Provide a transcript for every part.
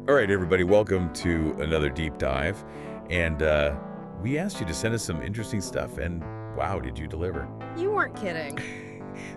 All right, everybody, welcome to another deep dive. And we asked you to send us some interesting stuff, and wow, did you deliver? You weren't kidding.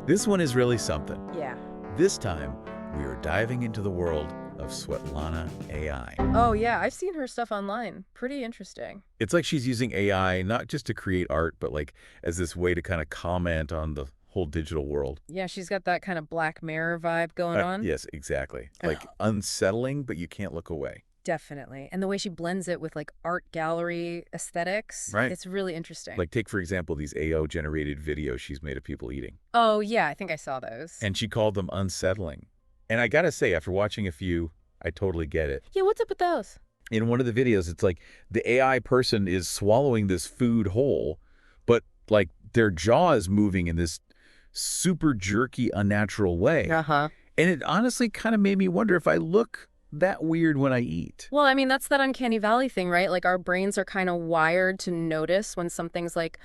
This one is really something. Yeah. This time, we are diving into the world of Swetlana AI. Oh, yeah, I've seen her stuff online. Pretty interesting. It's like she's using AI not just to create art, but like as this way to kind of comment on the whole digital world. Yeah, she's got that kind of Black Mirror vibe going on. Yes, exactly. Like unsettling, but you can't look away. Definitely. And the way she blends it with like art gallery aesthetics, Right. it's really interesting. Like take, for example, these AO-generated videos she's made of people eating. Oh, yeah, I think I saw those. And she called them unsettling. And I gotta say, after watching a few, I totally get it. Yeah, what's up with those? In one of the videos, it's like the AI person is swallowing this food whole, but like their jaw is moving in this super jerky, unnatural way. Uh-huh. And it honestly kind of made me wonder if I look that weird when I eat. Well, I mean, that's that uncanny valley thing, right? Like our brains are kind of wired to notice when something's like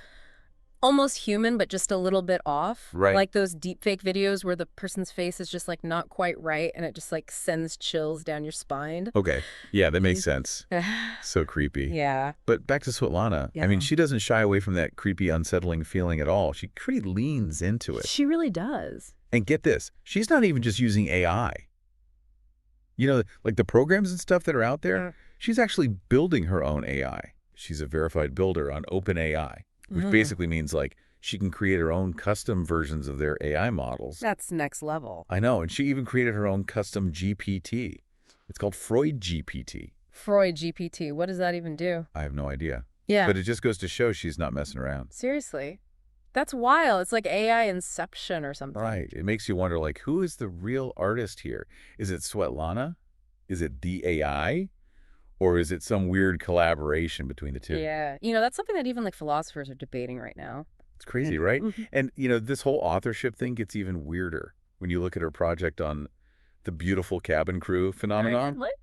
almost human, but just a little bit off. Right. Like those deepfake videos where the person's face is just like not quite right and it just like sends chills down your spine. Okay. Yeah, that makes sense. So creepy. Yeah. But back to Swetlana. I mean, she doesn't shy away from that creepy, unsettling feeling at all. She pretty leans into it. She really does. And get this, she's not even just using AI. You know, like the programs and stuff that are out there, she's actually building her own AI. She's a verified builder on OpenAI, which basically means like she can create her own custom versions of their AI models. That's next level. I know, and she even created her own custom GPT. It's called Freud GPT. Freud GPT. What does that even do? I have no idea. Yeah. But it just goes to show she's not messing around. Seriously. That's wild. It's like AI Inception or something. Right. It makes you wonder, like, who is the real artist here? Is it Swetlana? Is it the AI? Or is it some weird collaboration between the two? Yeah. You know, that's something that even like philosophers are debating right now. It's crazy, right? And, you know, this whole authorship thing gets even weirder when you look at her project on the beautiful cabin crew phenomenon. What?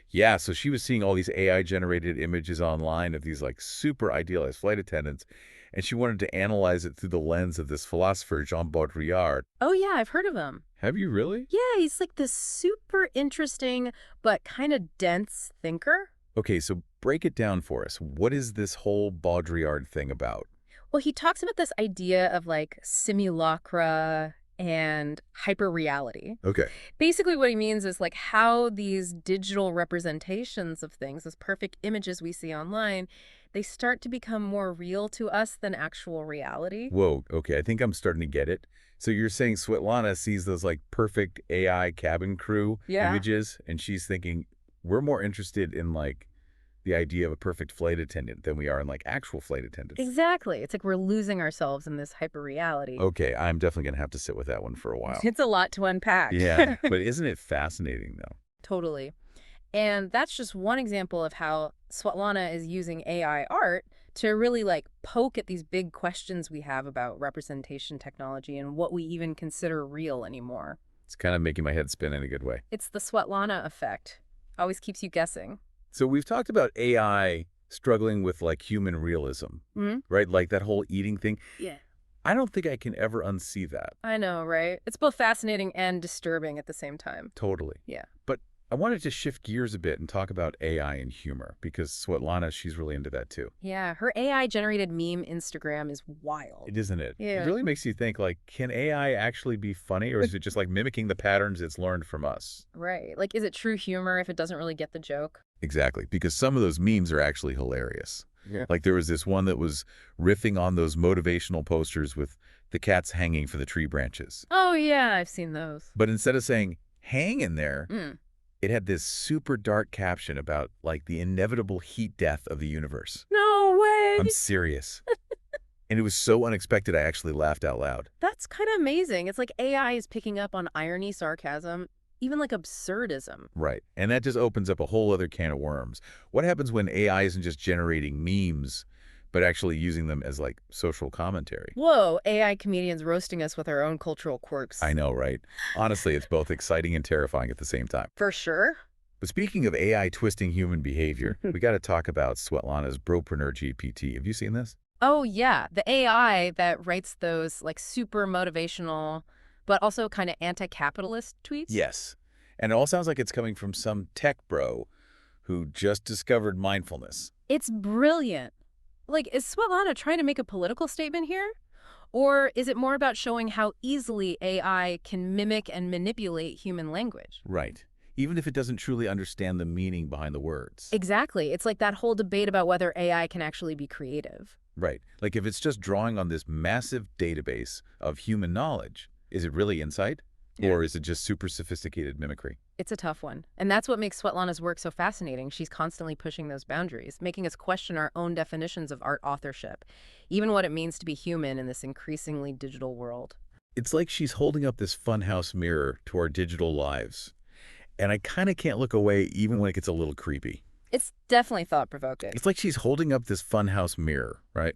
Yeah, so she was seeing all these AI-generated images online of these, like, super idealized flight attendants, and she wanted to analyze it through the lens of this philosopher, Jean Baudrillard. Oh, yeah, I've heard of him. Have you really? Yeah, he's like this super interesting but kind of dense thinker. Okay, so break it down for us. What is this whole Baudrillard thing about? Well, he talks about this idea of like simulacra and hyperreality. Okay. Basically, what he means is like how these digital representations of things, those perfect images we see online, they start to become more real to us than actual reality. Whoa, okay, I think I'm starting to get it. So you're saying Swetlana sees those, like, perfect AI cabin crew images, and she's thinking, we're more interested in, like, the idea of a perfect flight attendant than we are in, like, actual flight attendants. Exactly. It's like we're losing ourselves in this hyperreality. Okay, I'm definitely going to have to sit with that one for a while. It's a lot to unpack. Yeah, but isn't it fascinating, though? Totally. And that's just one example of how Swetlana is using AI art to really like poke at these big questions we have about representation technology and what we even consider real anymore. It's kind of making my head spin in a good way. It's the Swetlana effect. Always keeps you guessing. So we've talked about AI struggling with, like, human realism, right? Like that whole eating thing. Yeah. I don't think I can ever unsee that. I know, right? It's both fascinating and disturbing at the same time. Totally. Yeah. But I wanted to shift gears a bit and talk about AI and humor, because Swetlana, she's really into that too. Yeah, her AI-generated meme Instagram is wild. Isn't it? Yeah. It really makes you think, like, can AI actually be funny, or is it just like mimicking the patterns it's learned from us? Right. Like, is it true humor if it doesn't really get the joke? Exactly, because some of those memes are actually hilarious. Yeah. Like there was this one that was riffing on those motivational posters with the cats hanging from the tree branches. Oh, yeah, I've seen those. But instead of saying, hang in there, it had this super dark caption about, like, the inevitable heat death of the universe. No way! I'm serious. And it was so unexpected, I actually laughed out loud. That's kind of amazing. It's like AI is picking up on irony, sarcasm, even like absurdism. Right. And that just opens up a whole other can of worms. What happens when AI isn't just generating memes, but actually using them as, like, social commentary? Whoa, AI comedians roasting us with our own cultural quirks. I know, right? Honestly, it's both exciting and terrifying at the same time. For sure. But speaking of AI twisting human behavior, we got to talk about Svetlana's Bropreneur GPT. Have you seen this? Oh, yeah. The AI that writes those like super motivational, but also kind of anti-capitalist tweets. Yes. And it all sounds like it's coming from some tech bro who just discovered mindfulness. It's brilliant. Like, is Swetlana trying to make a political statement here? Or is it more about showing how easily AI can mimic and manipulate human language? Right. Even if it doesn't truly understand the meaning behind the words. Exactly. It's like that whole debate about whether AI can actually be creative. Right. Like if it's just drawing on this massive database of human knowledge, is it really insight? Yeah. Or is it just super sophisticated mimicry? It's a tough one. And that's what makes Svetlana's work so fascinating. She's constantly pushing those boundaries, making us question our own definitions of art authorship, even what it means to be human in this increasingly digital world. It's like she's holding up this funhouse mirror to our digital lives. And I kind of can't look away even when it gets a little creepy. It's definitely thought-provoking. It's like she's holding up this funhouse mirror, right,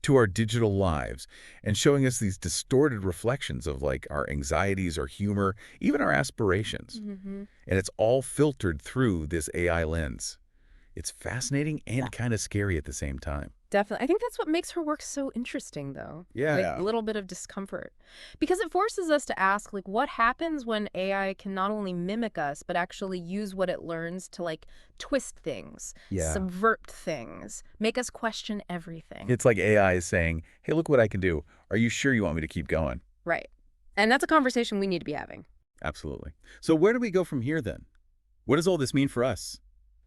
to our digital lives and showing us these distorted reflections of like our anxieties, our humor, even our aspirations. Mm-hmm. And it's all filtered through this AI lens. It's fascinating and kind of scary at the same time. Definitely. I think that's what makes her work so interesting, though. Yeah. Like, a little bit of discomfort. Because it forces us to ask, like, what happens when AI can not only mimic us, but actually use what it learns to, like, twist things, Yeah. subvert things, make us question everything. It's like AI is saying, hey, look what I can do. Are you sure you want me to keep going? Right. And that's a conversation we need to be having. Absolutely. So where do we go from here then? What does all this mean for us?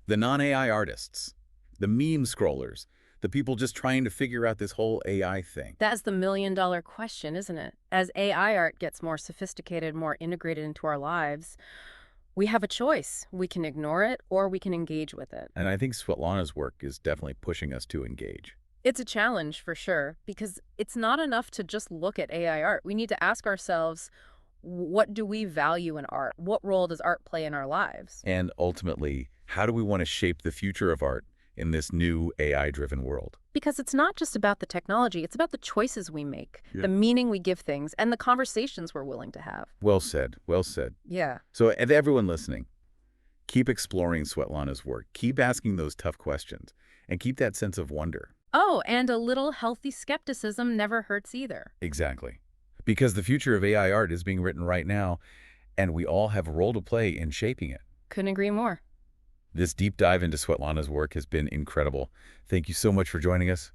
The non-AI artists, the meme scrollers, the people just trying to figure out this whole AI thing. That's the million-dollar question, isn't it? As AI art gets more sophisticated, more integrated into our lives, we have a choice. We can ignore it or we can engage with it. And I think Svetlana's work is definitely pushing us to engage. It's a challenge for sure, because it's not enough to just look at AI art. We need to ask ourselves, what do we value in art? What role does art play in our lives? And ultimately, how do we want to shape the future of art in this new AI-driven world? Because it's not just about the technology, it's about the choices we make, Yeah. the meaning we give things, and the conversations we're willing to have. Well said. Well said. Yeah. So, and everyone listening, keep exploring Svetlana's work. Keep asking those tough questions and keep that sense of wonder. Oh, and a little healthy skepticism never hurts either. Exactly. Because the future of AI art is being written right now, and we all have a role to play in shaping it. Couldn't agree more. This deep dive into Svetlana's work has been incredible. Thank you so much for joining us.